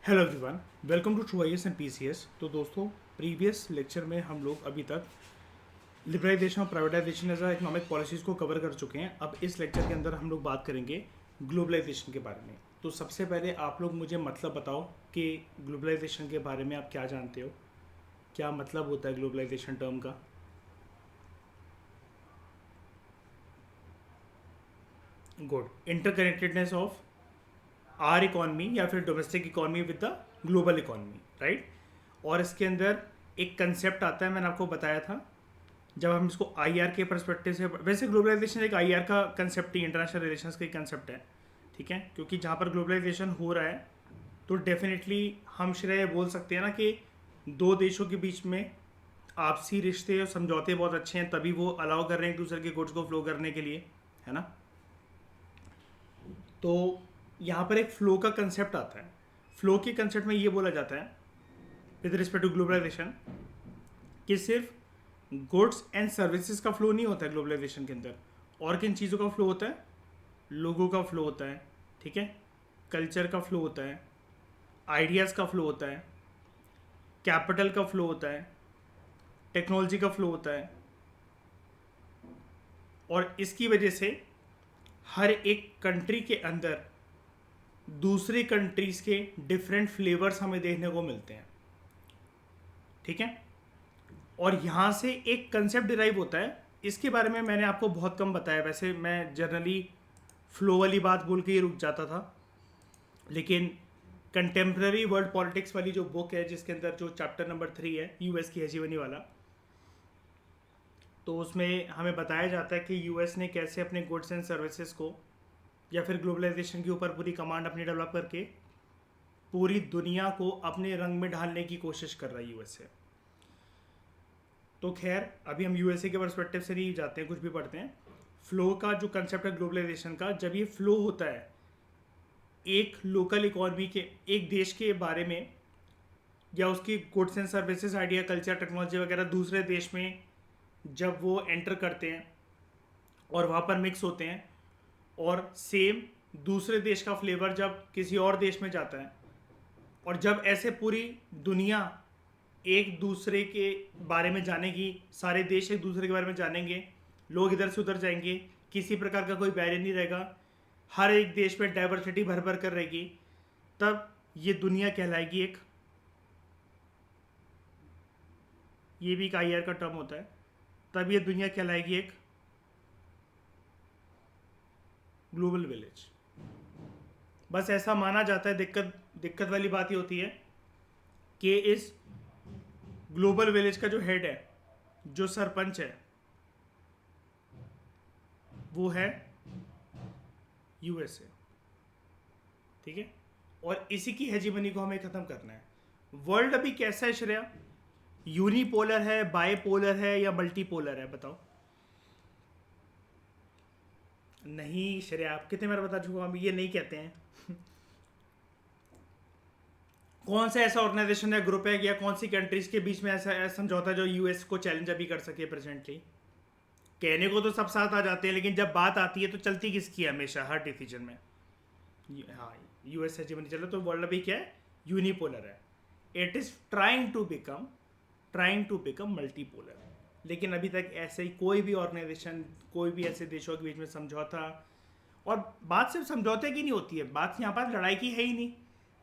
Hello everyone, welcome to True IAS and PCS. तो दोस्तों, previous lecture में हम लोग अभी तक लिबरलाइजेशन और प्राइवेटाइजेशन एज इकोनॉमिक पॉलिसीज़ को कवर कर चुके हैं। अब इस लेक्चर के अंदर हम लोग बात करेंगे ग्लोबलाइजेशन के बारे में। तो सबसे पहले आप लोग मुझे मतलब बताओ कि ग्लोबलाइजेशन के बारे में आप क्या जानते हो, क्या मतलब होता है ग्लोबलाइजेशन टर्म का। Good. Interconnectedness of our economy या फिर domestic economy with the global economy, right. और इसके अंदर एक कंसेप्ट आता है, मैंने आपको बताया था जब हम इसको आईआर के परस्पेक्टिव से। वैसे ग्लोबलाइजेशन एक आईआर का कंसेप्ट ही, इंटरनेशनल रिलेशंस का कंसेप्ट है, ठीक है। क्योंकि जहाँ पर ग्लोबलाइजेशन हो रहा है तो डेफिनेटली हम श्रेय बोल सकते हैं ना कि दो देशों के बीच में आपसी रिश्ते और समझौते बहुत अच्छे हैं, तभी वो अलाउ कर रहे हैं एक दूसरे के गुड्स को फ्लो करने के लिए, है ना। तो यहाँ पर एक फ्लो का कंसेप्ट आता है। फ्लो के कंसेप्ट में ये बोला जाता है विद रिस्पेक्ट टू ग्लोबलाइजेशन कि सिर्फ गुड्स एंड सर्विसेज का फ्लो नहीं होता है ग्लोबलाइजेशन के अंदर, और किन चीज़ों का फ्लो होता है। लोगों का फ्लो होता है, ठीक है। कल्चर का फ्लो होता है, आइडियाज़ का फ्लो होता है, कैपिटल का फ्लो होता है, टेक्नोलॉजी का फ्लो होता है। और इसकी वजह से हर एक कंट्री के अंदर दूसरी कंट्रीज़ के डिफरेंट फ्लेवर्स हमें देखने को मिलते हैं, ठीक है। और यहाँ से एक कंसेप्ट डिराइव होता है, इसके बारे में मैंने आपको बहुत कम बताया। वैसे मैं जनरली फ्लो वाली बात बोल के ही रुक जाता था, लेकिन कंटेम्प्रेरी वर्ल्ड पॉलिटिक्स वाली जो बुक है, जिसके अंदर जो चैप्टर नंबर 3 है यूएस की हेजीमनी वाला, तो उसमें हमें बताया जाता है कि यूएस ने कैसे अपने गुड्स एंड सर्विसेज को या फिर ग्लोबलाइजेशन के ऊपर पूरी कमांड अपनी डेवलप करके पूरी दुनिया को अपने रंग में ढालने की कोशिश कर रहा है यूएसए। तो खैर, अभी हम यूएसए के पर्सपेक्टिव से नहीं जाते हैं, कुछ भी पढ़ते हैं। फ्लो का जो कंसेप्ट है ग्लोबलाइजेशन का, जब ये फ्लो होता है एक लोकल इकॉनमी के, एक देश के बारे में, या उसकी goods and services, idea, culture, technology वगैरह दूसरे देश में जब वो एंटर करते हैं और वहाँ पर मिक्स होते हैं, और सेम दूसरे देश का फ्लेवर जब किसी और देश में जाता है, और जब ऐसे पूरी दुनिया एक दूसरे के बारे में जानेगी, सारे देश एक दूसरे के बारे में जानेंगे, लोग इधर से उधर जाएंगे, किसी प्रकार का कोई बैरियर नहीं रहेगा, हर एक देश में डाइवर्सिटी भर भर कर रहेगी, तब ये दुनिया कहलाएगी एक, ये भी एक आईआर का टर्म होता है, तब ये दुनिया कहलाएगी एक ग्लोबल विलेज। बस ऐसा माना जाता है। दिक्कत वाली बात ये होती है कि इस ग्लोबल विलेज का जो हेड है, जो सरपंच है, वो है यूएसए, ठीक है। और इसी की हेजीमनी को हमें खत्म करना है। वर्ल्ड अभी कैसा है श्रेया? यूनिपोलर है, बाइपोलर है, या मल्टीपोलर है? बताओ। नहीं श्रेया, आप कितने बार बता चुका, हम ये नहीं कहते हैं। कौन सा ऐसा ऑर्गेनाइजेशन है, ग्रुप है, या कौन सी कंट्रीज के बीच में ऐसा समझौता जो यूएस को चैलेंज अभी कर सके प्रेजेंटली? कहने को तो सब साथ आ जाते हैं, लेकिन जब बात आती है तो चलती किसकी है हमेशा हर डिसीजन में? हाँ, यूएस हेजेमनी चलो। तो वर्ल्ड अभी क्या है? यूनिपोलर है। It is trying to become multipolar. लेकिन अभी तक ऐसे ही कोई भी ऑर्गेनाइजेशन, कोई भी ऐसे देशों के बीच में समझौता, और बात सिर्फ समझौते की नहीं होती है, बात यहाँ पर लड़ाई की है ही नहीं।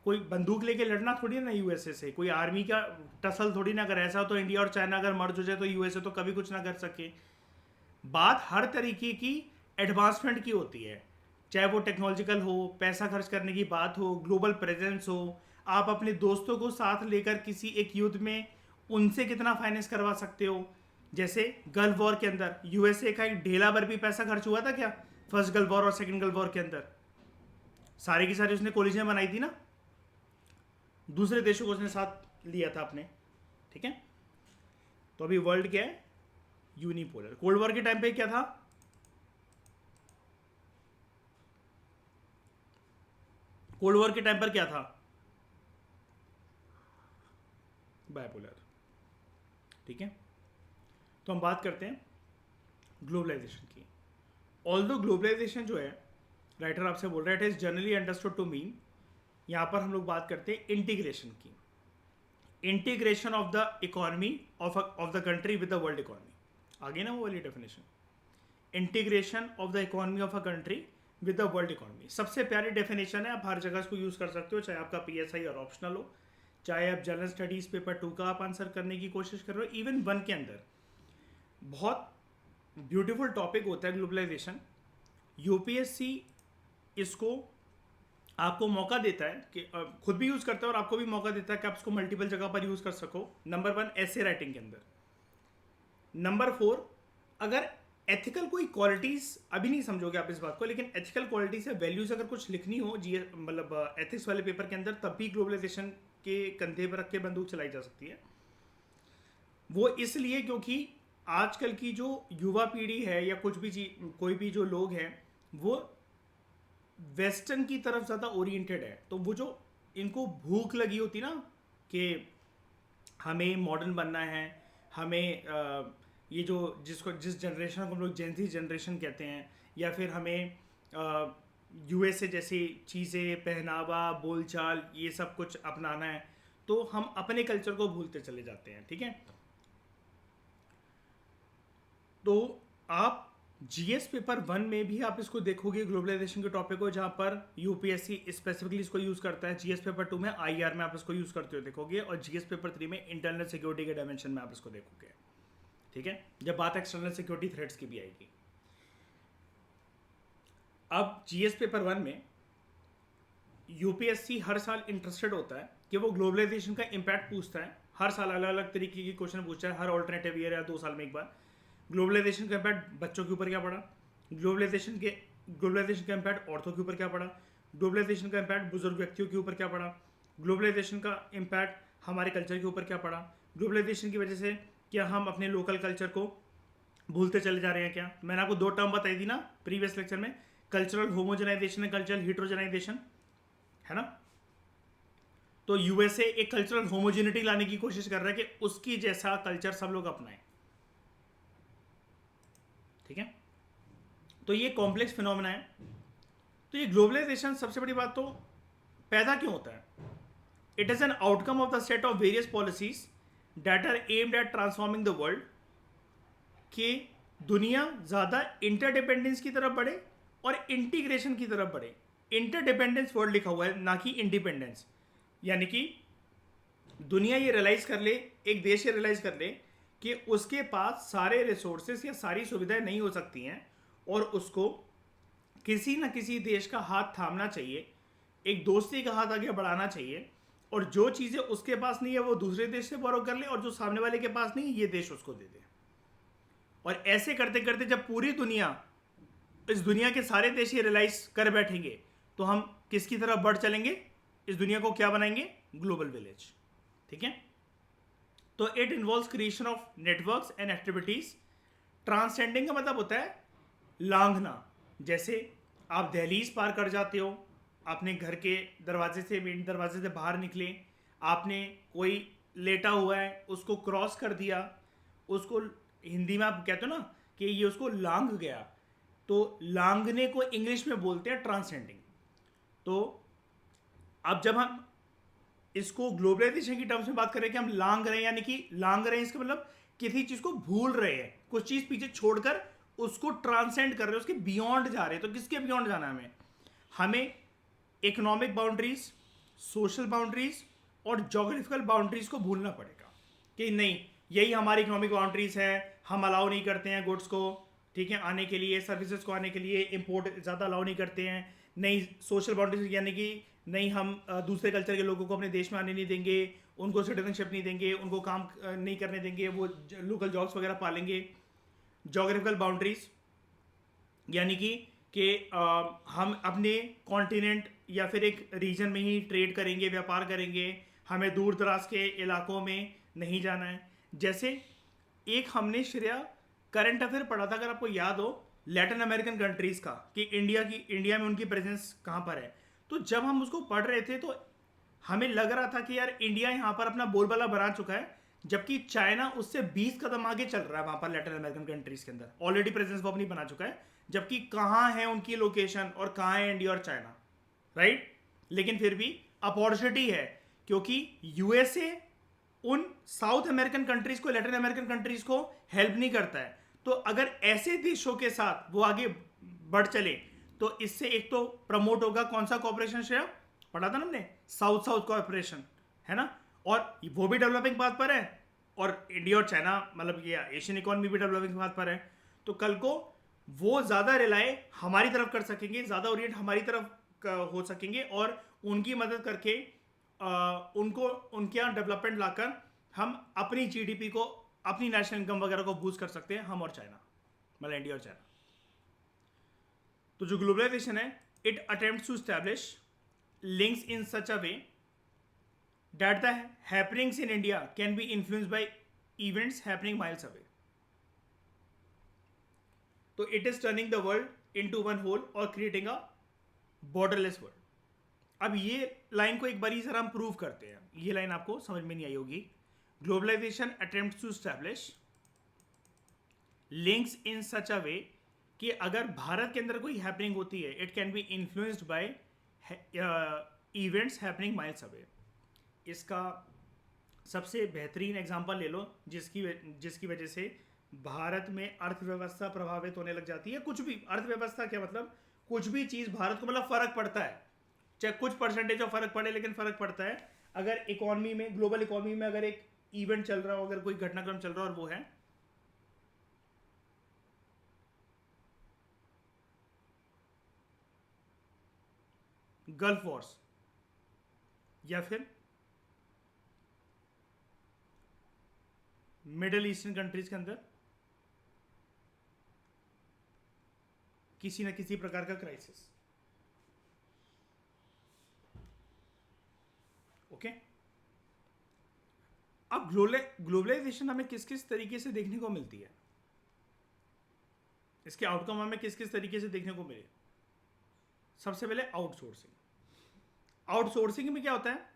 कोई बंदूक लेके लड़ना थोड़ी ना यूएसए से, कोई आर्मी का टसल थोड़ी ना। अगर ऐसा हो तो इंडिया और चाइना अगर मर्ज हो जाए तो यूएसए तो कभी कुछ ना कर सके। बात हर तरीके की एडवांसमेंट की होती है, चाहे वो टेक्नोलॉजिकल हो, पैसा खर्च करने की बात हो, ग्लोबल प्रेजेंस हो, आप अपने दोस्तों को साथ लेकर किसी एक युद्ध में उनसे कितना फाइनेंस करवा सकते हो। जैसे गल्फ वॉर के अंदर यूएसए का एक ढेला भर भी पैसा खर्च हुआ था क्या? फर्स्ट गल्फ वॉर और सेकंड गल्फ वॉर के अंदर सारी की सारी उसने कॉलेजें बनाई थी ना, दूसरे देशों को उसने साथ लिया था अपने, ठीक है। तो अभी वर्ल्ड क्या है? यूनिपोलर। कोल्ड वॉर के टाइम पे क्या था? कोल्ड वॉर के टाइम पर क्या था? बायपोलर, ठीक है। तो हम बात करते हैं ग्लोबलाइजेशन की। ऑल्दो ग्लोबलाइजेशन जो है, राइटर आपसे बोल रहा है, it is generally understood to mean यहाँ पर हम लोग बात करते हैं इंटीग्रेशन की, integration of the economy of the country with the world economy. आगे ना वो वाली definition, integration of the economy of a country with the world economy. सबसे प्यारी डेफिनेशन है, आप हर जगह इसको यूज़ कर सकते हो, चाहे आपका PSI और ऑप्शनल हो, चाहे आप जनरल स्टडीज़ पेपर 2 का आप आंसर करने की कोशिश कर रहे हो, इवन 1 के अंदर। बहुत ब्यूटीफुल टॉपिक होता है ग्लोबलाइजेशन। UPSC इसको आपको मौका देता है कि खुद भी यूज़ करता है और आपको भी मौका देता है कि आप इसको मल्टीपल जगह पर यूज़ कर सको। नंबर 1 ऐसे राइटिंग के अंदर। नंबर 4, अगर एथिकल कोई क्वालिटीज़, अभी नहीं समझोगे आप इस बात को, लेकिन एथिकल क्वालिटीज़ या वैल्यूज़ अगर कुछ लिखनी हो मतलब एथिक्स वाले पेपर के अंदर, तब भी ग्लोबलाइजेशन के कंधे पर रख के बंदूक चलाई जा सकती है। वो इसलिए क्योंकि आजकल की जो युवा पीढ़ी है या कुछ भी कोई भी जो लोग हैं, वो वेस्टर्न की तरफ ज़्यादा ओरिएंटेड है। तो वो जो इनको भूख लगी होती ना कि हमें मॉडर्न बनना है, हमें ये जो जिस जनरेशन को हम लोग जेनजी जनरेशन कहते हैं, या फिर हमें USA जैसी चीज़ें, पहनावा, बोलचाल, ये सब कुछ अपनाना है, तो हम अपने कल्चर को भूलते चले जाते हैं। ठीक है, तो आप GS पेपर 1 में भी आप इसको देखोगे ग्लोबलाइजेशन के टॉपिक को, जहाँ पर UPSC स्पेसिफिकली इसको यूज़ करता है। GS पेपर 2 में IR में आप इसको यूज़ करते हुए देखोगे, और GS पेपर 3 में इंटरनल सिक्योरिटी के डायमेंशन में आप इसको देखोगे। ठीक है, जब बात एक्सटर्नल सिक्योरिटी थ्रेट्स की भी आएगी। अब GS पेपर 1 में UPSC हर साल इंटरेस्टेड होता है कि वो ग्लोबलाइजेशन का इम्पैक्ट पूछता है। हर साल अलग अलग तरीके की क्वेश्चन पूछता है, हर ऑल्टरनेटिव ईयर या 2 साल में एक बार। ग्लोबलाइजेशन का इम्पैक्ट बच्चों के ऊपर क्या पड़ा, ग्लोबलाइजेशन का इम्पैक्ट औरतों के ऊपर क्या पड़ा, ग्लोबलाइजेशन का इम्पैक्ट बुजुर्ग व्यक्तियों के ऊपर क्या पड़ा, ग्लोबलाइजेशन का इम्पैक्ट हमारे कल्चर के ऊपर क्या पड़ा, ग्लोबलाइजेशन की वजह से क्या हम अपने लोकल कल्चर को भूलते चले जा रहे हैं क्या। मैंने आपको 2 टर्म बताई थी ना प्रीवियस लेक्चर में, कल्चरल होमोजेनाइजेशन है, कल्चरल हिट्रोजेनाइजेशन, है ना। तो USA एक कल्चरल होमोजेनिटी लाने की कोशिश कर रहा है कि उसकी जैसा कल्चर सब लोग अपनाएं। ठीक है, तो ये कॉम्प्लेक्स फिनोमेना है। तो ये ग्लोबलाइजेशन, सबसे बड़ी बात तो पैदा क्यों होता है, it is an outcome of the set of various policies that are aimed at transforming the world, कि दुनिया ज़्यादा इंटरडिपेंडेंस की तरफ बढ़े और इंटीग्रेशन की तरफ बढ़े। इंटरडिपेंडेंस वर्ड लिखा हुआ है, ना कि इंडिपेंडेंस। यानी कि दुनिया ये रियलाइज कर ले, एक देश ये रियलाइज कर ले कि उसके पास सारे रिसोर्सेस या सारी सुविधाएं नहीं हो सकती हैं, और उसको किसी न किसी देश का हाथ थामना चाहिए, एक दोस्ती का हाथ आगे बढ़ाना चाहिए, और जो चीज़ें उसके पास नहीं है वो दूसरे देश से बोरो कर ले, और जो सामने वाले के पास नहीं है ये देश उसको दे दे। और ऐसे करते करते जब पूरी दुनिया, इस दुनिया के सारे देश ये रियलाइज कर बैठेंगे, तो हम किसकी तरफ बढ़ चलेंगे, इस दुनिया को क्या बनाएंगे, ग्लोबल विलेज। ठीक है, तो it involves creation of networks and activities. Transcending का मतलब होता है लांघना। जैसे आप दहलीज पार कर जाते हो, अपने घर के दरवाजे से, मेन दरवाजे से बाहर निकले, आपने कोई लेटा हुआ है उसको क्रॉस कर दिया, उसको हिंदी में आप कहते हो ना कि ये उसको लांघ गया, तो लांघने को इंग्लिश में बोलते हैं ट्रांससेंडिंग। तो अब जब हम इसको ग्लोबलाइजेशन की टर्म्स में बात करें कि हम लांघ रहे हैं, यानी कि लांघ रहे हैं इसका मतलब किसी चीज को भूल रहे हैं, कुछ चीज पीछे छोड़कर उसको ट्रांसेंड कर रहे हैं, उसके बियॉन्ड जा रहे हैं। तो किसके बियॉन्ड जाना है हमें इकोनॉमिक बाउंड्रीज, सोशल बाउंड्रीज और जोग्राफिकल बाउंड्रीज को भूलना पड़ेगा कि नहीं, यही हमारी इकोनॉमिक बाउंड्रीज है, हम अलाउ नहीं करते हैं गुड्स को, ठीक है, आने के लिए, सर्विसेज को आने के लिए, इंपोर्ट ज़्यादा अलाउ नहीं करते हैं। नहीं, सोशल बाउंड्रीज यानी कि नहीं, हम दूसरे कल्चर के लोगों को अपने देश में आने नहीं देंगे, उनको सिटीजनशिप नहीं देंगे, उनको काम नहीं करने देंगे, वो लोकल जॉब्स वगैरह पालेंगे। जोग्राफिकल बाउंड्रीज यानी कि हम अपने कॉन्टिनेंट या फिर एक रीजन में ही ट्रेड करेंगे, व्यापार करेंगे, हमें दूर दराज के इलाकों में नहीं जाना है। जैसे एक हमने श्रेया करंट अफेयर पढ़ा था, अगर आपको याद हो, लैटिन अमेरिकन कंट्रीज़ का, कि इंडिया में उनकी प्रेजेंस कहाँ पर है। तो जब हम उसको पढ़ रहे थे तो हमें लग रहा था कि यार इंडिया यहाँ पर अपना बोलबाला बना चुका है, जबकि चाइना उससे 20 कदम आगे चल रहा है वहाँ पर लैटिन अमेरिकन कंट्रीज़ के अंदर, ऑलरेडी प्रेजेंस वो अपनी बना चुका है। जबकि कहाँ है उनकी लोकेशन और कहाँ है इंडिया और चाइना, राइट। लेकिन फिर भी अपॉर्चुनिटी है, क्योंकि यूएसए उन साउथ अमेरिकन कंट्रीज को, लैटिन अमेरिकन कंट्रीज को हेल्प नहीं करता है। तो अगर ऐसे देशों के साथ वो आगे बढ़ चले तो इससे एक तो प्रमोट होगा कौन सा कॉपरेशन शेयर पढ़ा था ना हमने, साउथ साउथ कॉपरेशन, है ना, और वो भी डेवलपिंग पाथ पर है और इंडिया और चाइना मतलब ये एशियन इकोनॉमी भी डेवलपिंग पाथ पर है। तो कल को वो ज़्यादा रिलाय हमारी तरफ कर सकेंगे, ज़्यादा ओरिएंट हमारी तरफ हो सकेंगे और उनकी मदद करके उनको उनके यहाँ डेवलपमेंट लाकर हम अपनी जीडीपी को, अपनी नेशनल इनकम वगैरह को बूस्ट कर सकते हैं, हम और चाइना, मतलब इंडिया और चाइना। तो जो ग्लोबलाइजेशन है, it attempts to establish links in such a way that the happenings in India can be influenced by events happening miles away. तो it is turning the world into one whole और creating a borderless world. अब ये line को एक बारी sir हम prove करते हैं, ये लाइन आपको समझ में नहीं आई होगी। Globalisation attempts to establish links in such a way कि अगर भारत के अंदर कोई हैपनिंग होती है, it can be influenced by events happening miles away. इसका सबसे बेहतरीन एग्जांपल ले लो जिसकी वजह से भारत में अर्थव्यवस्था प्रभावित होने लग जाती है। कुछ भी अर्थव्यवस्था क्या मतलब, कुछ भी चीज़ भारत को मतलब फ़र्क पड़ता है, चाहे कुछ परसेंटेज ऑफ फर्क पड़े, लेकिन फर्क पड़ता है। अगर इकोनॉमी में, ग्लोबल इकोनॉमी में अगर एक इवेंट चल रहा हो, अगर कोई घटनाक्रम चल रहा हो और वो है गल्फ वॉर्स या फिर मिडल ईस्टर्न कंट्रीज के अंदर किसी न किसी प्रकार का क्राइसिस, ओके। अब ग्लोबलाइजेशन हमें किस किस तरीके से देखने को मिलती है, इसके आउटकम हमें किस किस तरीके से देखने को मिले। सबसे पहले आउटसोर्सिंग। आउटसोर्सिंग में क्या होता है,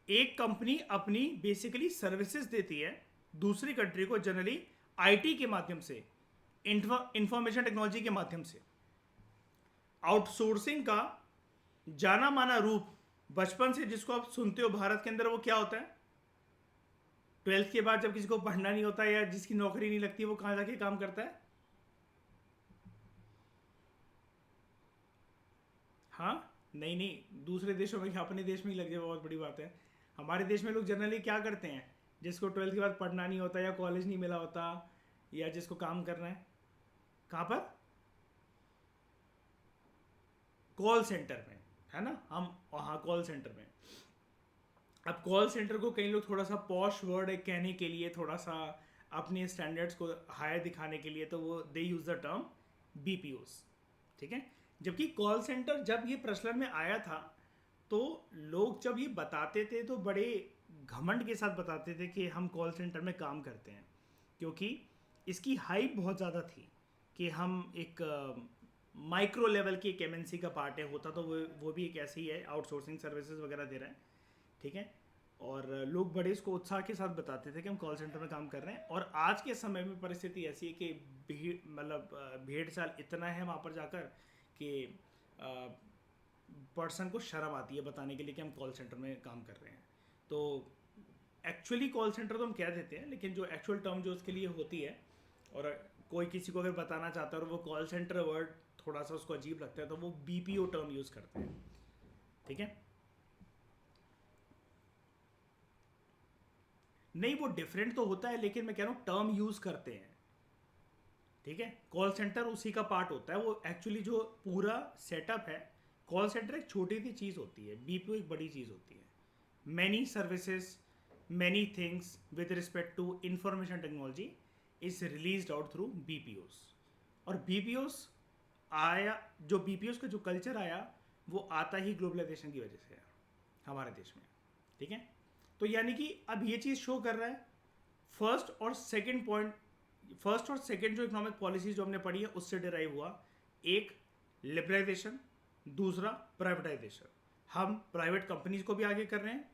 एक कंपनी अपनी बेसिकली सर्विसेज देती है दूसरी कंट्री को, जनरली आईटी के माध्यम से, इंफॉर्मेशन टेक्नोलॉजी के माध्यम से। आउटसोर्सिंग का जाना माना रूप बचपन से जिसको आप सुनते हो भारत के अंदर, वो क्या होता है, 12th के बाद जब किसी को पढ़ना नहीं होता या जिसकी नौकरी नहीं लगती, वो कहाँ जाके काम करता है, हाँ नहीं, दूसरे देशों में क्या, अपने देश में ही लग जाए, बहुत बड़ी बात है। हमारे देश में लोग जनरली क्या करते हैं, जिसको 12th के बाद पढ़ना नहीं होता या कॉलेज नहीं मिला होता या जिसको काम करना है, कहाँ पर, कॉल सेंटर में, है ना, हम वहाँ कॉल सेंटर में। अब कॉल सेंटर को कई लोग थोड़ा सा पॉश वर्ड कहने के लिए, थोड़ा सा अपने स्टैंडर्ड्स को हायर दिखाने के लिए, तो वो दे यूज़ द टर्म बीपीओस, ठीक है। जबकि कॉल सेंटर जब ये प्रचलन में आया था, तो लोग जब ये बताते थे तो बड़े घमंड के साथ बताते थे कि हम कॉल सेंटर में काम करते हैं, क्योंकि इसकी हाइप बहुत ज़्यादा थी कि हम एक माइक्रो लेवल की एक एमएनसी का पार्ट है, होता तो वो भी एक ऐसी ही है, आउटसोर्सिंग सर्विसेज वगैरह दे रहा है, ठीक है। और लोग बड़े इसको उत्साह के साथ बताते थे कि हम कॉल सेंटर में काम कर रहे हैं। और आज के समय में परिस्थिति ऐसी है कि भीड़, मतलब भेड़ चाल इतना है वहाँ पर जाकर कि पर्सन को शर्म आती है बताने के लिए कि हम कॉल सेंटर में काम कर रहे हैं। तो एक्चुअली कॉल सेंटर तो हम कह देते हैं, लेकिन जो एक्चुअल टर्म जो उसके लिए होती है, और कोई किसी को अगर बताना चाहता है और वो कॉल सेंटर वर्ड थोड़ा सा उसको अजीब लगता है, तो वो बीपीओ टर्म यूज़ करते हैं, ठीक है। नहीं, वो डिफरेंट तो होता है, लेकिन मैं कह रहा हूँ टर्म यूज़ करते हैं, ठीक है। कॉल सेंटर उसी का पार्ट होता है, वो एक्चुअली जो पूरा सेटअप है, कॉल सेंटर एक छोटी सी चीज़ होती है, बीपीओ एक बड़ी चीज़ होती है। Many services, many things with respect to information technology is release out through BPOs. और बीपीओस आया, जो बीपीओस का जो कल्चर आया, वो आता ही ग्लोबलाइजेशन की वजह से है हमारे देश में, ठीक है। तो यानी कि अब ये चीज़ शो कर रहा है, फर्स्ट और सेकंड जो इकोनॉमिक पॉलिसीज जो हमने पढ़ी है उससे डिराइव हुआ, एक लिबरलाइजेशन, दूसरा प्राइवेटाइजेशन। हम प्राइवेट कंपनीज को भी आगे कर रहे हैं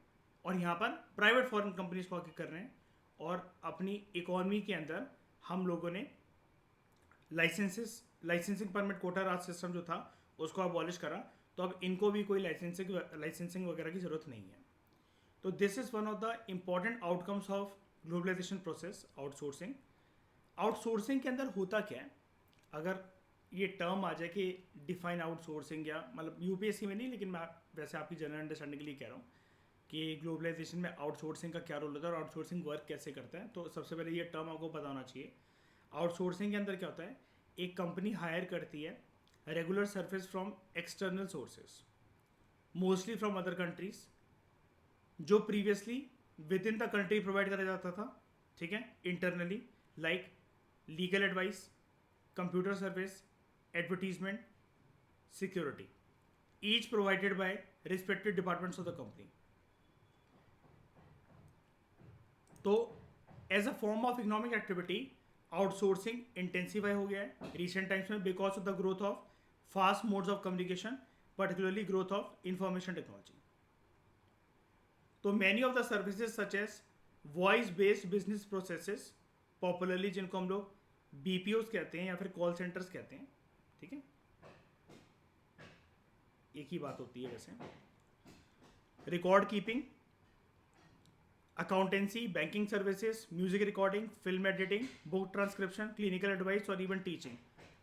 और यहाँ पर प्राइवेट फॉरेन कंपनीज को आगे कर रहे हैं, और अपनी इकोनॉमी के अंदर हम लोगों ने लाइसेंसिंग परमिट कोटा राज सिस्टम जो था उसको अबॉलिश करा। तो अब इनको भी कोई लाइसेंसिंग वगैरह की ज़रूरत नहीं है. तो this is one of the important outcomes of globalisation process, outsourcing. Outsourcing के अंदर होता क्या है, अगर ये टर्म आ जाए कि डिफाइन आउटसोर्सिंग, या मतलब यूपीएससी में नहीं, लेकिन मैं वैसे आपकी जनरल अंडरस्टैंडिंग के लिए कह रहा हूँ कि ग्लोबलाइजेशन में आउटसोर्सिंग का क्या रोल होता है और आउटसोर्सिंग वर्क कैसे करता है. तो सबसे पहले ये टर्म आपको पता होना चाहिए. आउटसोर्सिंग के अंदर क्या होता है, एक कंपनी हायर करती है regular service from external sources, mostly from other countries, जो previously within the country provide करा जाता था, ठीक है, internally, like legal advice, computer service, advertisement, security, each provided by respective departments of the company. तो as a form of economic activity outsourcing intensify हो गया है रिसेंट टाइम्स में because of the growth of fast modes of communication, particularly growth of information technology. तो many of the services such as voice based business processes, popularly जिनको हम लोग BPOs कहते हैं या फिर कॉल सेंटर्स कहते हैं, ठीक है, एक ही बात होती है वैसे. Record keeping, accountancy, banking services, music recording, film editing, book transcription, clinical advice और even teaching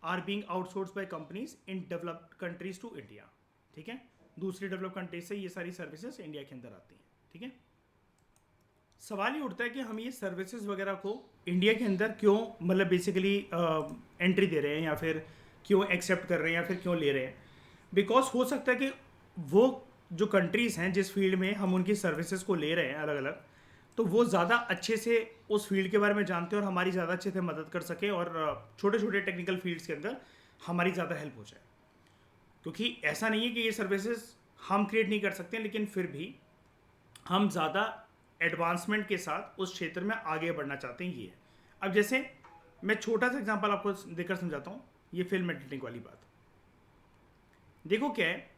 are being outsourced by companies in developed countries to India. ठीक है, दूसरी डेवलप कंट्रीज से ये सारी सर्विसेज इंडिया के अंदर आती हैं. ठीक है, सवाल ये उठता है कि हम ये सर्विसेज वगैरह को इंडिया के अंदर क्यों, मतलब बेसिकली एंट्री दे रहे हैं या फिर क्यों एक्सेप्ट कर रहे हैं या फिर क्यों ले रहे हैं. बिकॉज हो सकता है कि वो जो कंट्रीज़ हैं जिस फील्ड में हम उनकी सर्विसेज को ले रहे हैं अलग अलग, तो वो ज़्यादा अच्छे से उस फील्ड के बारे में जानते हैं और हमारी ज़्यादा अच्छे से मदद कर सके और छोटे छोटे टेक्निकल फील्ड्स के अंदर हमारी ज़्यादा हेल्प हो जाए. क्योंकि ऐसा नहीं है कि ये सर्विसेज हम क्रिएट नहीं कर सकते, लेकिन फिर भी हम ज़्यादा एडवांसमेंट के साथ उस क्षेत्र में आगे बढ़ना चाहते हैं. ये है. अब जैसे मैं छोटा सा एग्जांपल आपको देकर समझाता हूँ. ये फिल्म एडिटिंग वाली बात देखो क्या है.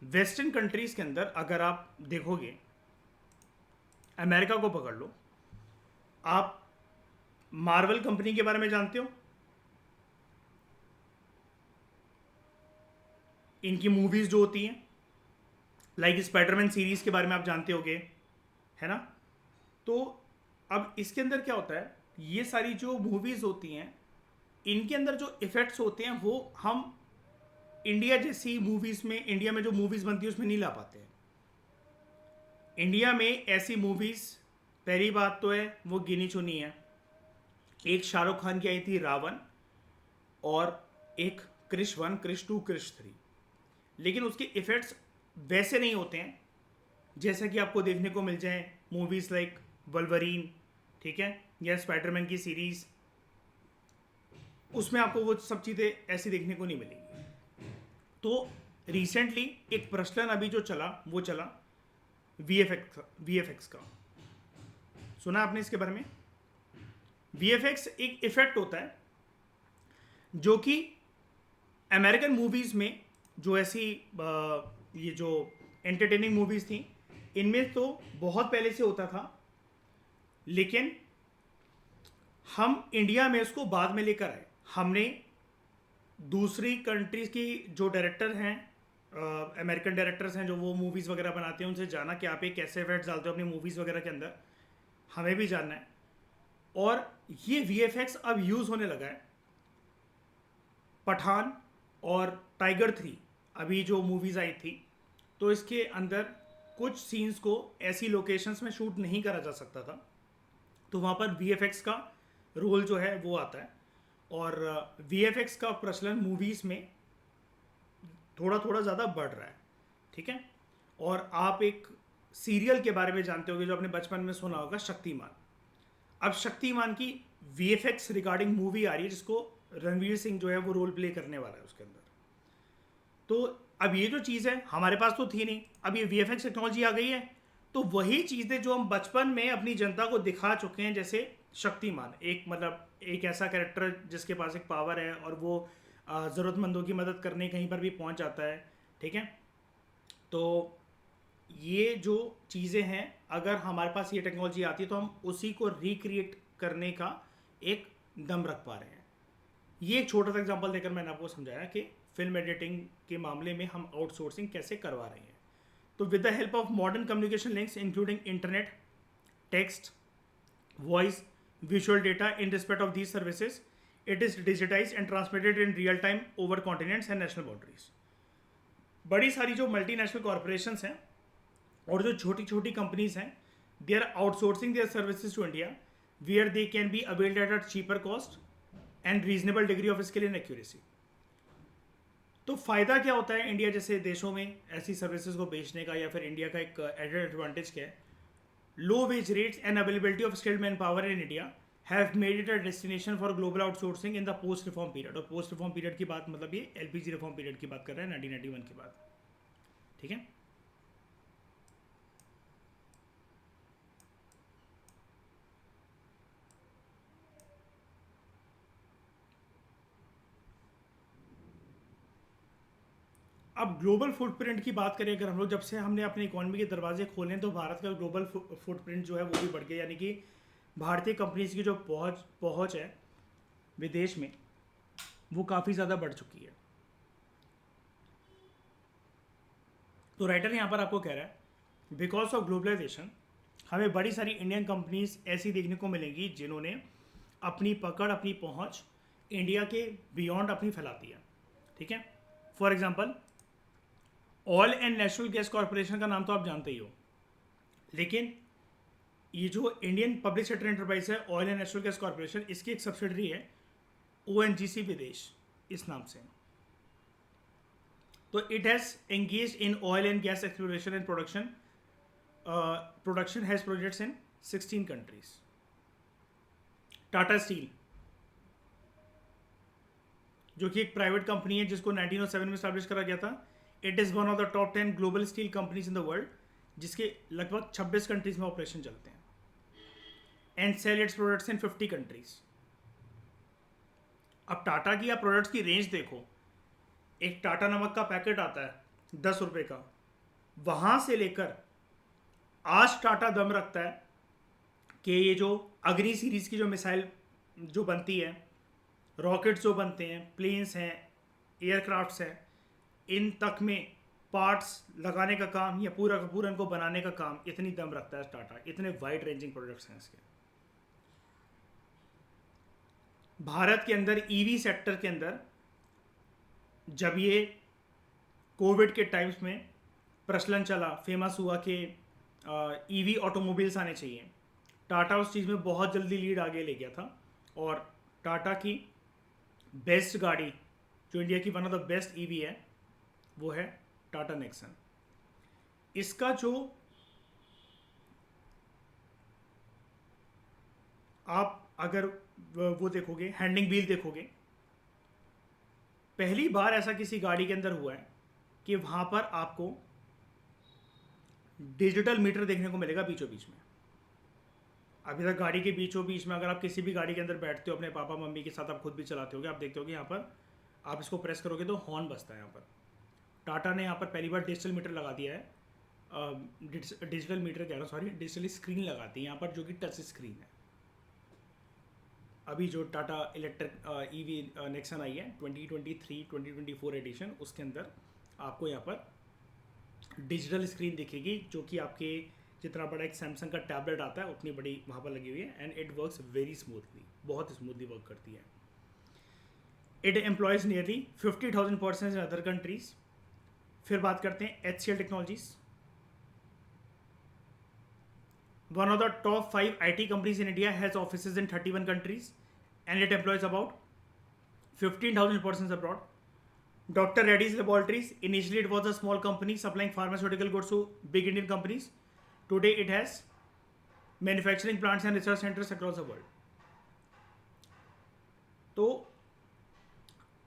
वेस्टर्न कंट्रीज के अंदर अगर आप देखोगे, अमेरिका को पकड़ लो, आप मार्वल कंपनी के बारे में जानते हो, इनकी मूवीज जो होती हैं, लाइक स्पाइडरमैन सीरीज के बारे में आप जानते होगे, है ना. तो अब इसके अंदर क्या होता है, ये सारी जो मूवीज होती हैं इनके अंदर जो इफेक्ट्स होते हैं वो हम इंडिया जैसी मूवीज में, इंडिया में जो मूवीज बनती है उसमें नहीं ला पाते हैं. इंडिया में ऐसी मूवीज पहली बात तो है वो गिनी चुनी है. एक शाहरुख खान की आई थी रावण, और एक क्रिश 1, क्रिश 2, क्रिश 3, लेकिन उसके इफेक्ट्स वैसे नहीं होते हैं जैसा कि आपको देखने को मिल जाए मूवीज लाइक वल्वरीन, ठीक है, या स्पाइडरमैन की सीरीज. उसमें आपको वो सब चीज़ें ऐसी देखने को नहीं मिलेंगी. तो रिसेंटली एक प्रचलन अभी जो चला वो चला वीएफएक्स का. सुना आपने इसके बारे में? वीएफएक्स एक इफेक्ट होता है जो कि अमेरिकन मूवीज में जो ऐसी ये जो एंटरटेनिंग मूवीज थी इनमें तो बहुत पहले से होता था, लेकिन हम इंडिया में इसको बाद में लेकर आए. हमने दूसरी कंट्रीज की जो डायरेक्टर हैं, अमेरिकन डायरेक्टर्स हैं जो वो मूवीज़ वगैरह बनाते हैं, उनसे जाना कि आप ये कैसे इफेक्ट्स डालते हो अपनी मूवीज़ वगैरह के अंदर, हमें भी जानना है. और ये वीएफएक्स अब यूज़ होने लगा है. पठान और टाइगर 3 अभी जो मूवीज़ आई थी, तो इसके अंदर कुछ सीन्स को ऐसी लोकेशंस में शूट नहीं करा जा सकता था, तो वहाँ पर वीएफएक्स का रोल जो है वो आता है. और वीएफएक्स का प्रचलन मूवीज़ में थोड़ा थोड़ा ज़्यादा बढ़ रहा है. ठीक है, और आप एक सीरियल के बारे में जानते होगे जो आपने बचपन में सुना होगा, शक्तिमान. अब शक्तिमान की वीएफएक्स रिगार्डिंग मूवी आ रही है जिसको रणवीर सिंह जो है वो रोल प्ले करने वाला है उसके अंदर. तो अब ये जो चीज़ है हमारे पास तो थी नहीं, अब ये वीएफएक्स टेक्नोलॉजी आ गई है, तो वही चीज़ें जो हम बचपन में अपनी जनता को दिखा चुके हैं, जैसे शक्तिमान एक मतलब एक ऐसा कैरेक्टर जिसके पास एक पावर है और वो ज़रूरतमंदों की मदद करने कहीं पर भी पहुंच जाता है. ठीक है, तो ये जो चीज़ें हैं अगर हमारे पास ये टेक्नोलॉजी आती है तो हम उसी को रिक्रिएट करने का एक दम रख पा रहे हैं. ये एक छोटा सा एग्जांपल देकर मैंने आपको समझाया कि फिल्म एडिटिंग के मामले में हम आउटसोर्सिंग कैसे करवा रहे हैं। तो with the help of modern communication links including internet, text, voice, visual data in respect of these services, it is digitized and transmitted in real time over continents and national boundaries. बड़ी सारी जो multinational corporations हैं और जो छोटी छोटी companies हैं, they are outsourcing their services to India where they can be availed at a cheaper cost and reasonable degree of skill and accuracy. तो फ़ायदा क्या होता है इंडिया जैसे देशों में ऐसी सर्विसेज को बेचने का, या फिर इंडिया का एक एडेड एडवांटेज क्या है? Low wage rates and availability of skilled manpower in India have made it a destination for global outsourcing in the post-reform period. और post-reform period की बात मतलब ये LPG reform period की बात कर रहे हैं 1991 के बाद, ठीक है। अब ग्लोबल फुटप्रिंट की बात करें अगर हम लोग, जब से हमने अपनी इकोनॉमी के दरवाजे खोले हैं तो भारत का ग्लोबल फुटप्रिंट जो है वो भी बढ़ गया, यानी कि भारतीय कंपनीज की जो पहुंच है विदेश में वो काफ़ी ज़्यादा बढ़ चुकी है। तो राइटर यहाँ पर आपको कह रहा है बिकॉज ऑफ ग्लोबलाइजेशन हमें बड़ी सारी इंडियन कंपनीज ऐसी देखने को मिलेंगी जिन्होंने अपनी पकड़, अपनी पहुंच इंडिया के बियॉन्ड अपनी फैलाती है, ठीक है। For example oil and natural gas corporation का नाम तो आप जानते ही हो, लेकिन ये जो इंडियन पब्लिक सेक्टर एंटरप्राइज है oil and natural gas corporation, इसकी एक सब्सिडरी है ONGC विदेश इस नाम से। तो it has engage in oil and gas exploration and production has projects in 16 countries. Tata steel जो कि एक प्राइवेट कंपनी है जिसको 1907 में स्टैब्लिश करा गया था, it is one of the top 10 global steel companies in the world, जिसके लगभग 26 कंट्रीज में ऑपरेशन चलते हैं and sell its products in 50 countries. अब टाटा की आप प्रोडक्ट्स की रेंज देखो, एक टाटा नमक का पैकेट आता है 10 रुपये का, वहाँ से लेकर आज टाटा दम रखता है कि ये जो अग्नि सीरीज़ की जो मिसाइल जो बनती है, रॉकेट्स जो बनते हैं, प्लेन्स हैं, एयरक्राफ्ट्स हैं, इन तक में पार्ट्स लगाने का काम या पूरा का पूरा इनको बनाने का काम इतनी दम रखता है टाटा। इतने वाइड रेंजिंग प्रोडक्ट्स हैं इसके। भारत के अंदर ईवी सेक्टर के अंदर जब ये कोविड के टाइम्स में प्रचलन चला, फेमस हुआ कि ईवी ऑटोमोबाइल्स आने चाहिए, टाटा उस चीज़ में बहुत जल्दी लीड आगे ले गया था। और टाटा की बेस्ट गाड़ी जो इंडिया की one of the best EV है वो है टाटा नेक्सन। इसका जो आप अगर वो देखोगे, हैंडलिंग व्हील देखोगे, पहली बार ऐसा किसी गाड़ी के अंदर हुआ है कि वहाँ पर आपको डिजिटल मीटर देखने को मिलेगा बीचों बीच में। अभी तक गाड़ी के बीचों बीच में अगर आप किसी भी गाड़ी के अंदर बैठते हो अपने पापा मम्मी के साथ, आप खुद भी चलाते होगे, आप देखते होगे यहाँ पर आप इसको प्रेस करोगे तो हॉर्न बजता है। यहाँ पर टाटा ने यहाँ पर पहली बार डिजिटल मीटर लगा दिया है, डिजिटल मीटर कह रहा हूँ, सॉरी, डिजिटल स्क्रीन लगाती है यहाँ पर जो कि टच स्क्रीन है। अभी जो टाटा इलेक्ट्रिक ईवी नेक्सन आई है 2023-2024 एडिशन, उसके अंदर आपको यहाँ पर डिजिटल स्क्रीन दिखेगी जो कि आपके जितना बड़ा एक सैमसंग का टैबलेट आता है उतनी बड़ी वहाँ पर लगी हुई है and it works very smoothly, बहुत स्मूथली वर्क करती है। It employees nearly 50,000 persons in other countries. फिर बात करते हैं HCL technologies, one of the top 5 IT companies in India, has offices in 31 countries and it employs about 15,000 persons abroad. Dr. Reddy's Laboratories, initially it was a small company supplying pharmaceutical goods to big Indian companies. Today it has manufacturing plants and research centers across the world. तो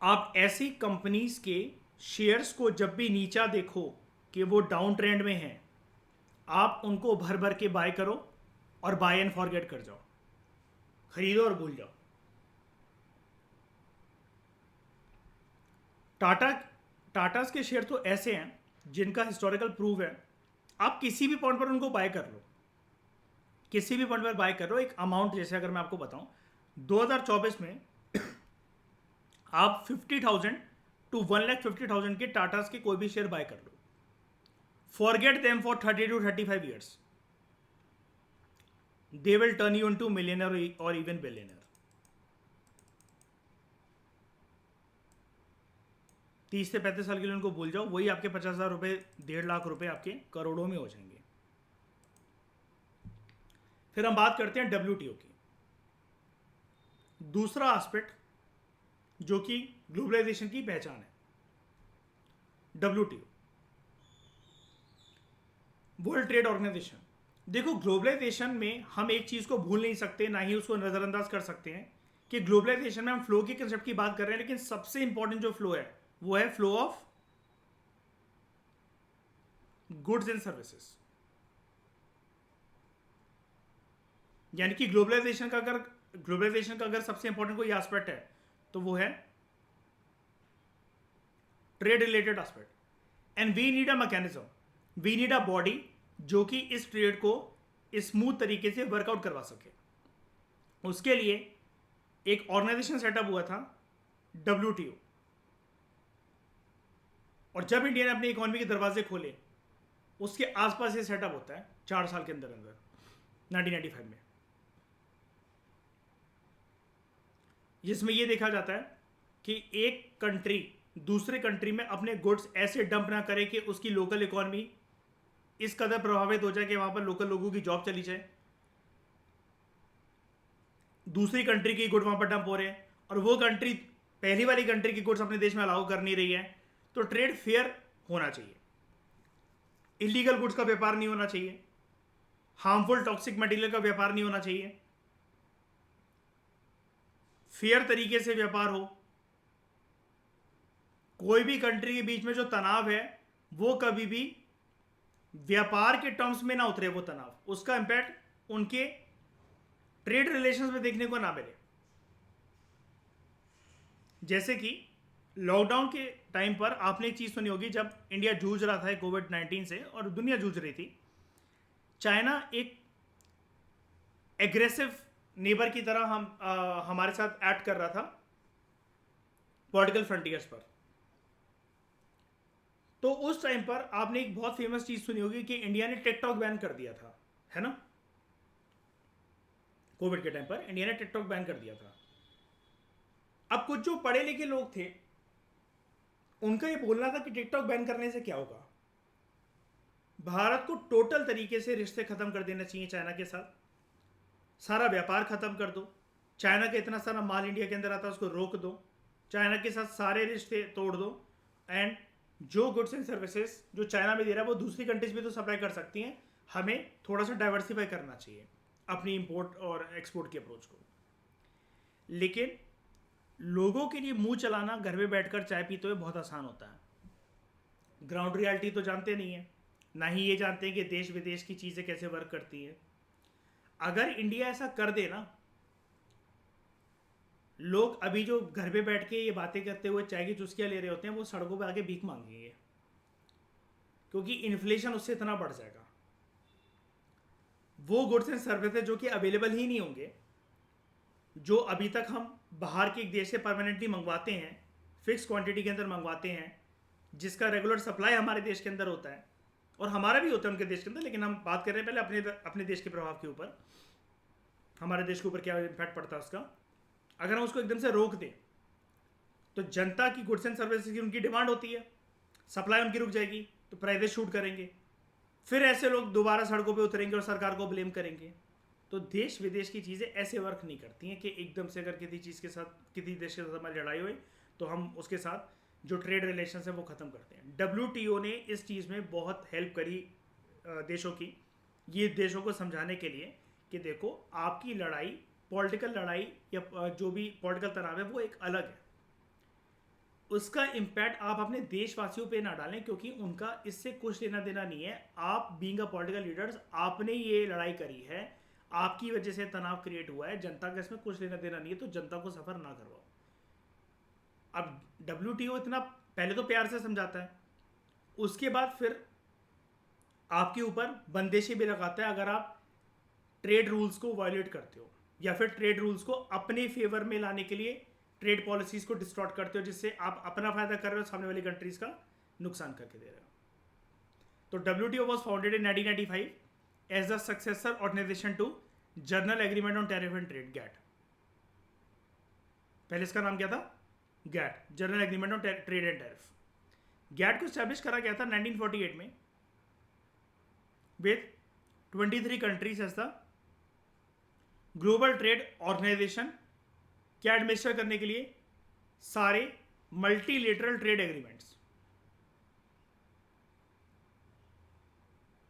आप ऐसी companies के shares को जब भी नीचा देखो कि वो डाउन ट्रेंड में हैं, आप उनको भर भर के बाय करो और बाय एंड फॉरगेट कर जाओ, खरीदो और भूल जाओ। टाटास के शेयर तो ऐसे हैं जिनका हिस्टोरिकल प्रूफ है, आप किसी भी पॉइंट पर उनको बाय कर लो, किसी भी पॉइंट पर बाय कर लो। एक अमाउंट जैसे अगर मैं आपको बताऊं 2024 में आप 50,000 टू 1,50,000 के टाटास के कोई भी शेयर बाय कर लो, forget them for 30 to 35 years, they will turn you into millionaire और इवन बिलियनर। 30 से 35 साल के लिए उनको भूल जाओ, वही आपके 50,000 रुपये, 1.5 लाख रुपए आपके करोड़ों में हो जाएंगे। फिर हम बात करते हैं WTO की। दूसरा एस्पेक्ट जो कि ग्लोबलाइजेशन की पहचान है, WTO, वर्ल्ड ट्रेड ऑर्गेनाइजेशन। देखो, ग्लोबलाइजेशन में हम एक चीज को भूल नहीं सकते, ना ही उसको नजरअंदाज कर सकते हैं कि ग्लोबलाइजेशन में हम फ्लो के कंसेप्ट की बात कर रहे हैं, लेकिन सबसे इंपॉर्टेंट जो फ्लो है वो है flow of goods and services. यानी कि ग्लोबलाइजेशन का अगर सबसे इंपॉर्टेंट कोई एस्पेक्ट है तो वो है trade related aspect. And we need a mechanism, we need a body जो कि इस ट्रेड को स्मूथ तरीके से वर्कआउट करवा सके। उसके लिए एक ऑर्गेनाइजेशन सेटअप हुआ था, WTO। और जब इंडिया ने अपनी इकोनॉमी के दरवाजे खोले, उसके आसपास ये सेटअप होता है 4 साल के अंदर 1995 में, जिसमें यह देखा जाता है कि एक कंट्री दूसरे कंट्री में अपने गुड्स ऐसे डंप ना करे कि उसकी लोकल इकोनॉमी इस कदर प्रभावित हो जाए कि वहां पर लोकल लोगों की जॉब चली जाए। दूसरी कंट्री की गुड वहां पर डंप हो रहे हैं और वो कंट्री पहली वाली कंट्री की गुड्स अपने देश में अलाउ कर नहीं रही है। तो ट्रेड फेयर होना चाहिए, इलीगल गुड्स का व्यापार नहीं होना चाहिए, हार्मफुल टॉक्सिक मटेरियल का व्यापार नहीं होना चाहिए, फेयर तरीके से व्यापार हो। कोई भी कंट्री के बीच में जो तनाव है वो कभी भी व्यापार के टर्म्स में ना उतरे, वो तनाव, उसका इंपैक्ट उनके ट्रेड रिलेशंस में देखने को ना मिले। जैसे कि लॉकडाउन के टाइम पर आपने एक चीज सुनी होगी, जब इंडिया जूझ रहा था कोविड-19 से और दुनिया जूझ रही थी, चाइना एक एग्रेसिव नेबर की तरह हमारे साथ एक्ट कर रहा था पॉलिटिकल फ्रंटियर्स पर। तो उस टाइम पर आपने एक बहुत फेमस चीज सुनी होगी कि इंडिया ने टिकटॉक बैन कर दिया था, है ना। कोविड के टाइम पर इंडिया ने टिकटॉक बैन कर दिया था। अब कुछ जो पढ़े लिखे लोग थे उनका ये बोलना था कि टिकटॉक बैन करने से क्या होगा, भारत को टोटल तरीके से रिश्ते खत्म कर देना चाहिए चाइना के साथ, सारा व्यापार खत्म कर दो, चाइना का इतना सारा माल इंडिया के अंदर आता है उसको रोक दो, चाइना के साथ सारे रिश्ते तोड़ दो, एंड जो गुड्स एंड सर्विसेज जो चाइना में दे रहा है वो दूसरी कंट्रीज में तो सप्लाई कर सकती हैं, हमें थोड़ा सा डाइवर्सिफाई करना चाहिए अपनी इंपोर्ट और एक्सपोर्ट की अप्रोच को। लेकिन लोगों के लिए मुंह चलाना घर में बैठकर चाय पीते हुए बहुत आसान होता है। ग्राउंड रियलिटी तो जानते नहीं है, ना ही ये जानते हैं कि देश विदेश की चीज़ें कैसे वर्क करती हैं। अगर इंडिया ऐसा कर दे ना, लोग अभी जो घर पे बैठ के ये बातें करते हुए चाय की चुस्कियां ले रहे होते हैं वो सड़कों पे आके भीख मांगेंगे, क्योंकि इन्फ्लेशन उससे इतना बढ़ जाएगा। वो गुड्स एंड सर्विसेज जो कि अवेलेबल ही नहीं होंगे, जो अभी तक हम बाहर के एक देश से परमानेंटली मंगवाते हैं, फिक्स क्वांटिटी के अंदर मंगवाते हैं, जिसका रेगुलर सप्लाई हमारे देश के अंदर होता है और हमारा भी होता है उनके देश के अंदर। लेकिन हम बात कर रहे हैं पहले अपने देश के प्रभाव के ऊपर, हमारे देश के ऊपर क्या इम्पैक्ट पड़ता है उसका। अगर हम उसको एकदम से रोक दें तो जनता की गुड्स एंड सर्विसेज की उनकी डिमांड होती है, सप्लाई उनकी रुक जाएगी तो प्राइसेस शूट करेंगे, फिर ऐसे लोग दोबारा सड़कों पे उतरेंगे और सरकार को ब्लेम करेंगे। तो देश विदेश की चीज़ें ऐसे वर्क नहीं करती हैं कि एकदम से अगर किसी चीज़ के साथ, किसी देश के साथ हमारी लड़ाई हुई तो हम उसके साथ जो ट्रेड रिलेशन है वो ख़त्म करते हैं। WTO ने इस चीज़ में बहुत हेल्प करी देशों की, ये देशों को समझाने के लिए कि देखो आपकी लड़ाई, पॉलिटिकल लड़ाई या जो भी पॉलिटिकल तनाव है वो एक अलग है, उसका इम्पैक्ट आप अपने देशवासियों पे ना डालें, क्योंकि उनका इससे कुछ लेना देना नहीं है। आप बीइंग अ पॉलिटिकल लीडर्स, आपने ये लड़ाई करी है, आपकी वजह से तनाव क्रिएट हुआ है, जनता का इसमें कुछ लेना देना नहीं है, तो जनता को सफ़र ना करवाओ। अब WTO इतना पहले तो प्यार से समझाता है, उसके बाद फिर आपके ऊपर बंदिशें भी लगाता है अगर आप ट्रेड रूल्स को वायलेट करते हो या फिर ट्रेड रूल्स को अपने फेवर में लाने के लिए ट्रेड पॉलिसीज को डिस्टॉर्ट करते हो, जिससे आप अपना फायदा कर रहे हो, सामने वाली कंट्रीज का नुकसान करके दे रहे हो। तो WTO was founded in 1995 as the successor organisation to general agreement on tariff and trade, GATT. पहले इसका नाम क्या था? GATT, general agreement on trade and tariff. GATT को स्टैब्लिश करा गया था 1948 में with 23 countries as the global trade organisation, क्या एडमिनिस्टर करने के लिए? सारे multilateral trade agreements.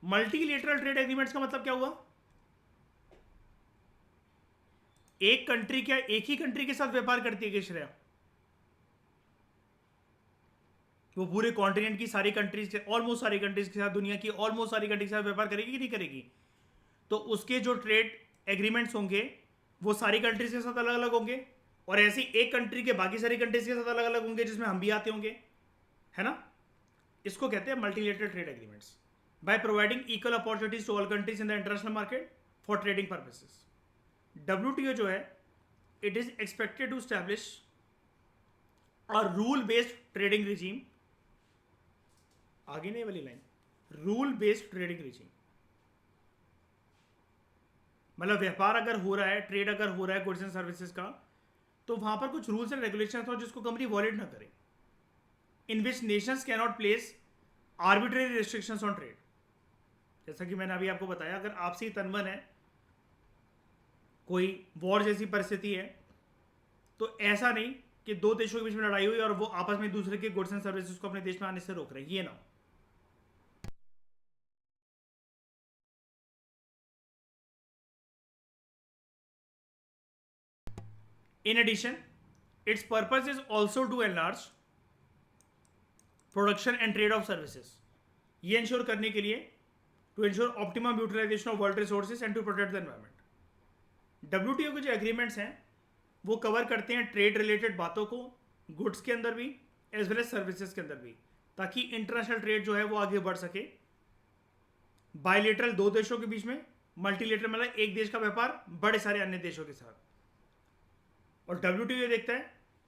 Multilateral trade agreements का मतलब क्या हुआ? एक कंट्री क्या एक ही कंट्री के साथ व्यापार करती है क्या श्रेया? वो पूरे कॉन्टिनेंट की सारी कंट्रीज के, ऑलमोस्ट सारी कंट्रीज के साथ, दुनिया की ऑलमोस्ट सारी कंट्रीज के साथ व्यापार करेगी कि नहीं करेगी? तो उसके जो ट्रेड एग्रीमेंट्स होंगे वो सारी कंट्रीज के साथ अलग अलग होंगे, और ऐसी एक कंट्री के बाकी सारी कंट्रीज के साथ अलग अलग होंगे, जिसमें हम भी आते होंगे, है ना? इसको कहते हैं multilateral trade agreements, by providing equal opportunities to all countries in the international market for trading purposes. WTO जो है, it is expected to establish a rule based trading regime, आगे नहीं वाली line, rule based trading regime, मतलब व्यापार अगर हो रहा है, ट्रेड अगर हो रहा है गुड्स एंड सर्विसेज का, तो वहां पर कुछ रूल्स एंड रेगुलेशन हो जिसको कंपनी वॉलेट ना करे, in which nations can not place arbitrary restrictions on trade. जैसा कि मैंने अभी आपको बताया, अगर आपसी तनमन है, कोई वॉर जैसी परिस्थिति है, तो ऐसा नहीं कि दो देशों के बीच में लड़ाई हुई और वो आपस में दूसरे के गुड्स एंड सर्विसेज को अपने देश में आने से रोक रहे हैं, ये ना हो। In addition, its purpose is also to enlarge production and trade of services. ये इंश्योर करने के लिए, to ensure optimum utilisation of world resources and to protect the environment. WTO के जो एग्रीमेंट्स हैं वो कवर करते हैं ट्रेड रिलेटेड बातों को, गुड्स के अंदर भी एज वेल एज सर्विसेज के अंदर भी, ताकि इंटरनेशनल ट्रेड जो है वो आगे बढ़ सके। बायलेटरल दो देशों के बीच में, मल्टीलेटरल मतलब एक देश का व्यापार बड़े सारे अन्य देशों के साथ। और WTO ये देखता है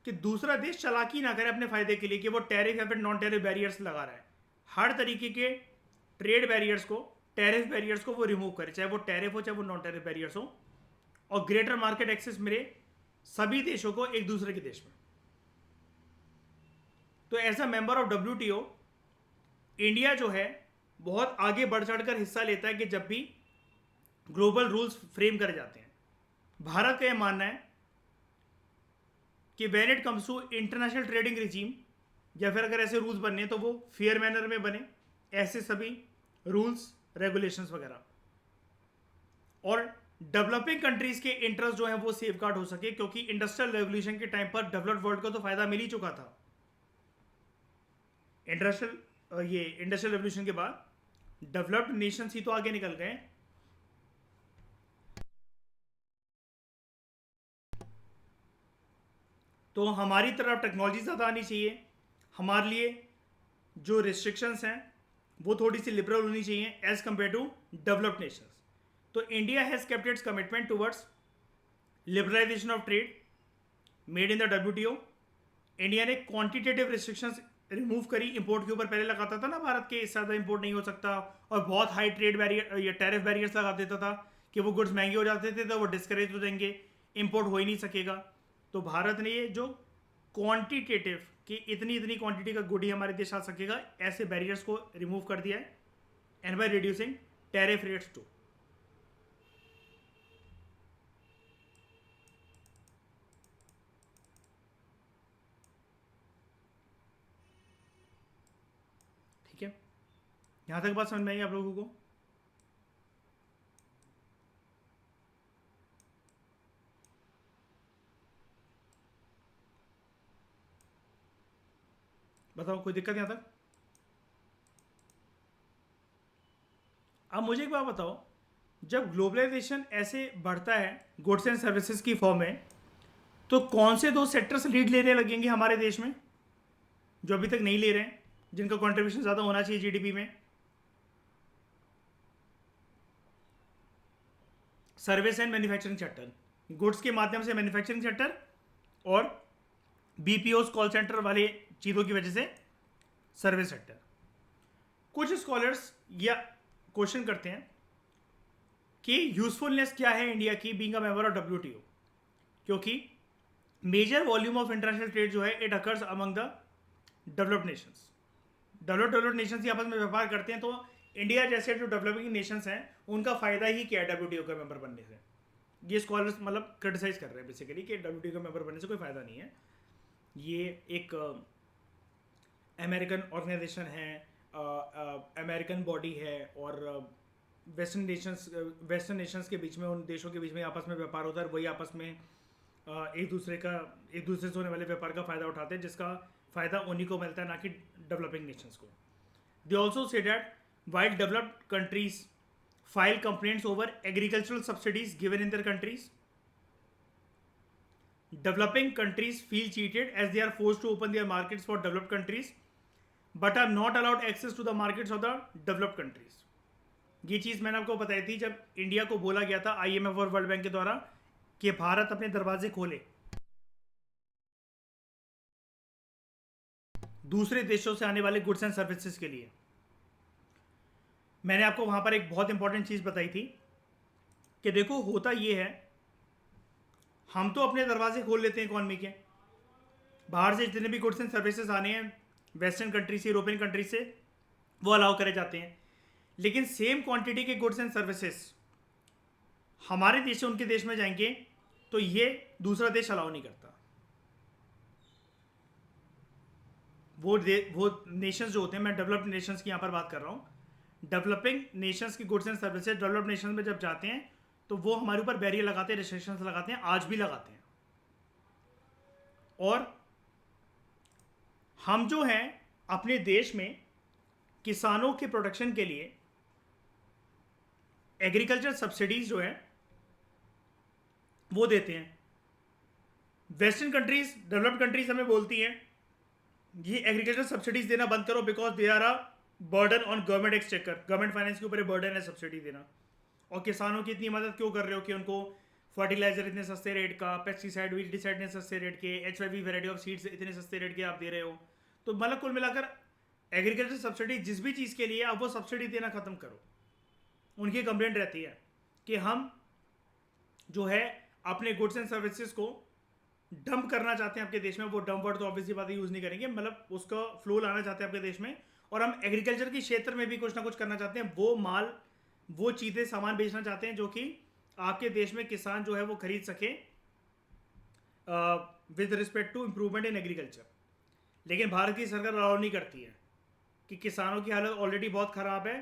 कि दूसरा देश चालाकी ना करे अपने फायदे के लिए कि वो टैरिफ या फिर नॉन टैरिफ बैरियर्स लगा रहा है। हर तरीके के ट्रेड बैरियर्स को, टैरिफ बैरियर्स को वो रिमूव करे, चाहे वो टैरिफ हो चाहे वो नॉन टैरिफ बैरियर्स हो, और ग्रेटर मार्केट एक्सेस मिले सभी देशों को एक दूसरे के देश में। तो as a member of WTO, India जो है बहुत आगे बढ़ चढ़कर हिस्सा लेता है कि जब भी ग्लोबल रूल्स फ्रेम करे जाते हैं। भारत का यह मानना है कि when it comes to international trading regime, या फिर अगर ऐसे रूल्स बनने तो वो फेयर मैनर में बने, ऐसे सभी रूल्स रेगुलेशंस वगैरह, और डेवलपिंग कंट्रीज के इंटरेस्ट जो है वो सेफ गार्ड हो सके, क्योंकि इंडस्ट्रियल रेवोल्यूशन के टाइम पर डेवलप्ड वर्ल्ड को तो फायदा मिल ही चुका था। इंडस्ट्रियल रेवोल्यूशन के बाद डेवलप्ड नेशंस ही तो आगे निकल गए। तो हमारी तरफ टेक्नोलॉजी ज़्यादा आनी चाहिए, हमारे लिए जो रिस्ट्रिक्शंस हैं वो थोड़ी सी लिबरल होनी चाहिए as compare to developed nations. तो India has kept its commitment towards liberalisation of trade made in the WTO। India ने क्वांटिटेटिव रिस्ट्रिक्शंस रिमूव करी, इंपोर्ट के ऊपर पहले लगाता था ना भारत के, इससे ज़्यादा इंपोर्ट नहीं हो सकता, और बहुत हाई ट्रेड बैरियर या टैरिफ बैरियर्स लगा देता था कि वो गुड्स महंगे हो जाते थे तो वो डिस्करेज हो जाएंगे, इंपोर्ट हो ही नहीं सकेगा। तो भारत ने ये जो क्वांटिटेटिव कि इतनी इतनी क्वांटिटी का गुड ही हमारे देश आ सकेगा, ऐसे बैरियर्स को रिमूव कर दिया है, and by reducing tariff rates to. ठीक है, यहां तक बात समझ में आई आप लोगों को? बताओ, कोई दिक्कत यहां तक? अब मुझे एक बात बताओ, जब ग्लोबलाइजेशन ऐसे बढ़ता है गुड्स एंड सर्विसेज की फॉर्म में, तो कौन से दो सेक्टर्स लीड लेने लगेंगे हमारे देश में जो अभी तक नहीं ले रहे हैं, जिनका कंट्रीब्यूशन ज़्यादा होना चाहिए GDP में? Service and manufacturing sector, goods के माध्यम से मैन्युफैक्चरिंग सेक्टर, और बीपीओ कॉल सेंटर वाले चीज़ों की वजह से सर्विस सेक्टर। कुछ स्कॉलर्स या क्वेश्चन करते हैं कि यूजफुलनेस क्या है इंडिया की being a member of WTO, क्योंकि major volume of international trade जो है it occurs among the developed nations. Developed nations ही आपस में व्यापार करते हैं, तो इंडिया जैसे जो डेवलपिंग नेशंस हैं उनका फायदा ही क्या है डब्ल्यूटीओ का मेंबर बनने से। ये स्कॉलर्स मतलब क्रिटिसाइज कर रहे हैं बेसिकली कि डब्ल्यूटीओ का मेंबर बनने से कोई फायदा नहीं है। ये एक अमेरिकन ऑर्गेनाइजेशन है, अमेरिकन बॉडी है, और वेस्टर्न नेशंस के बीच में, उन देशों के बीच में आपस में व्यापार होता है, वही आपस में एक दूसरे से होने वाले व्यापार का फ़ायदा उठाते हैं, जिसका फ़ायदा उन्हीं को मिलता है, ना कि डेवलपिंग नेशंस को। They also say that while developed countries file complaints over agricultural subsidies given in their countries, developing countries feel cheated as they are forced to open their markets for developed countries but are not allowed access to the markets of the developed countries। ये चीज़ मैंने आपको बताई थी जब India को बोला गया था आईएमएफ और वर्ल्ड बैंक के द्वारा कि भारत अपने दरवाजे खोले दूसरे देशों से आने वाले गुड्स एंड सर्विसेज के लिए। मैंने आपको वहां पर एक बहुत इंपॉर्टेंट चीज़ बताई थी कि देखो होता ये है, हम तो अपने दरवाजे खोल लेते हैं इकॉनमी के, बाहर से जितने भी गुड्स एंड सर्विसेज आने हैं वेस्टर्न कंट्री से, यूरोपियन कंट्री से, वो अलाउ करे जाते हैं, लेकिन सेम क्वांटिटी के गुड्स एंड सर्विसेज हमारे देश से उनके देश में जाएंगे तो ये दूसरा देश अलाउ नहीं करता। वो नेशंस जो होते हैं, मैं डेवलप्ड नेशंस की यहाँ पर बात कर रहा हूँ, डेवलपिंग नेशंस की goods and services developed Nations में जब जाते हैं तो वो हमारे ऊपर बैरियर लगाते हैं, रिस्ट्रिक्शंस लगाते हैं, आज भी लगाते हैं। और हम जो हैं अपने देश में किसानों के प्रोटेक्शन के लिए एग्रीकल्चर सब्सिडीज जो है वो देते हैं। वेस्टर्न कंट्रीज, डेवलप्ड कंट्रीज हमें बोलती हैं ये एग्रीकल्चर सब्सिडीज देना बंद करो because they are a burden on government exchequer, government finance के ऊपर बर्डन है सब्सिडी देना। और किसानों की इतनी मदद क्यों कर रहे हो कि उनको फर्टिलाइजर इतने सस्ते रेट का, पेस्टिसाइड वीडिसाइड इतने सस्ते रेट के, HIV वैरायटी ऑफ सीड्स इतने सस्ते रेट के आप दे रहे हो। तो मतलब कुल मिलाकर एग्रीकल्चर सब्सिडी जिस भी चीज़ के लिए आप वो सब्सिडी देना ख़त्म करो। उनकी कंप्लेंट रहती है कि हम जो है अपने गुड्स एंड सर्विसेज को डंप करना चाहते हैं आपके देश में। वो डंप वर्ड तो ऑब्वियसली बात यूज़ नहीं करेंगे, मतलब उसका फ्लो लाना चाहते हैं आपके देश में, और हम एग्रीकल्चर के क्षेत्र में भी कुछ ना कुछ करना चाहते हैं। वो माल, वो चीज़ें, सामान बेचना चाहते हैं जो कि आपके देश में किसान जो है वो खरीद सके with respect to improvement in agriculture. लेकिन भारत की सरकार अलाउ नहीं करती है कि किसानों की हालत ऑलरेडी बहुत ख़राब है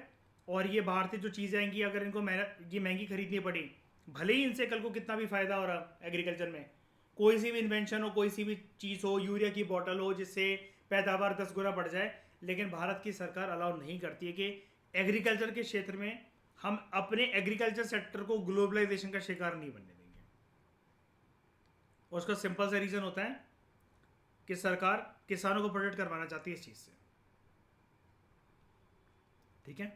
और ये बाहर से जो चीज़ें आएंगी अगर इनको ये महंगी खरीदनी पड़ी, भले ही इनसे कल को कितना भी फ़ायदा हो रहा एग्रीकल्चर में, कोई सी भी इन्वेंशन हो, कोई सी भी चीज़ हो, यूरिया की बॉटल हो जिससे पैदावार 10 गुना बढ़ जाए, लेकिन भारत की सरकार अलाउ नहीं करती है कि एग्रीकल्चर के क्षेत्र में हम अपने एग्रीकल्चर सेक्टर को ग्लोबलाइजेशन का शिकार नहीं बनने देंगे। और उसका सिंपल सा रीज़न होता है कि सरकार किसानों को प्रोटेक्ट करवाना चाहती है इस चीज़ से। ठीक है,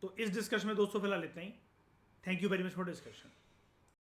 तो इस डिस्कशन में दोस्तों फिलहाल इतना ही। Thank you very much for discussion.